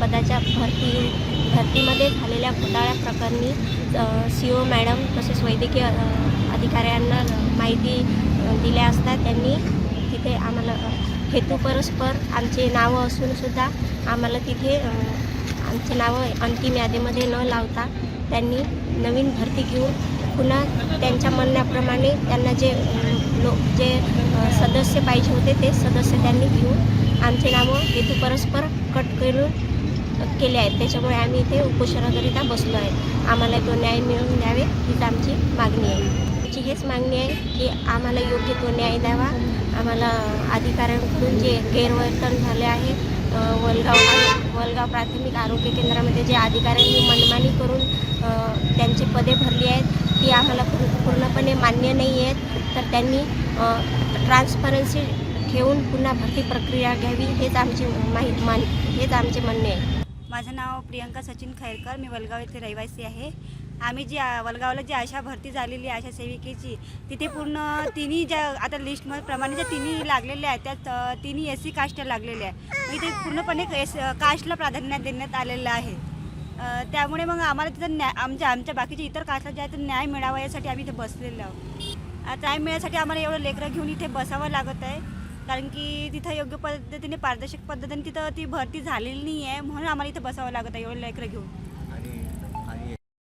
पदाच्या भरतीमध्ये झालेल्या घोटाळ्याप्रकरणी CO मॅडम तसेच वैद्यकीय अधिकाऱ्यांना माहिती दिल्या असता त्यांनी तिथे आम्हाला हेतुपरस्पर आमचे नावं असूनसुद्धा आम्हाला तिथे आमचे नावं अंतिम यादीमध्ये न लावता त्यांनी नवीन भरती घेऊन पुन्हा त्यांच्या म्हणण्याप्रमाणे त्यांना जे सदस्य पाहिजे होते ते सदस्य त्यांनी घेऊन आमचे नावं हेतुपरस्पर कट केले आहेत. त्याच्यामुळे आम्ही इथे उपोषणाकरिता बसलो आहे. आम्हाला तो न्याय मिळवून द्यावे हीच आमची मागणी आहे. आमची हेच मागणी आहे की आम्हाला योग्य तो न्याय द्यावा. आम्हाला अधिकाऱ्यांकडून जे गैरवर्तन झाले आहे, वलगाव प्राथमिक आरोग्य केंद्रामध्ये जे अधिकाऱ्यांनी मनमानी करून त्यांची पदे भरली आहेत ती आम्हाला पूर्णपणे मान्य नाही आहेत. तर त्यांनी ट्रान्सपरन्सी ठेवून पुन्हा भरती प्रक्रिया घ्यावी हेच आमचे म्हणणे आहे. माझं नाव प्रियंका सचिन खैरकर, मी वलगाव येथे रहिवासी आहे. आम्ही जी वलगावला जी आशा भरती झालेली आहे आशा सेविकेची, तिथे पूर्ण तिन्ही ज्या आता लिस्टमध्ये प्रमाणे ज्या तिन्ही लागलेल्या आहेत त्यात तिन्ही SC कास्टला लागलेल्या आहे. इथे पूर्णपणे कास्टला प्राधान्य देण्यात आलेलं आहे. त्यामुळे मग आम्हाला तिथं आमच्या बाकीच्या इतर कास्टला जे आहे तर न्याय मिळावा यासाठी आम्ही इथे बसलेलो आहोत. न्याय मिळण्यासाठी आम्हाला एवढं लेकरं घेऊन इथे बसावं लागत आहे, कारण की तिथं योग्य पद्धतीने पारदर्शक पद्धतीने तिथं ती भरती झालेली नाही आहे, म्हणून आम्हाला इथे बसावं लागत आहे एवढं लेकरं घेऊन.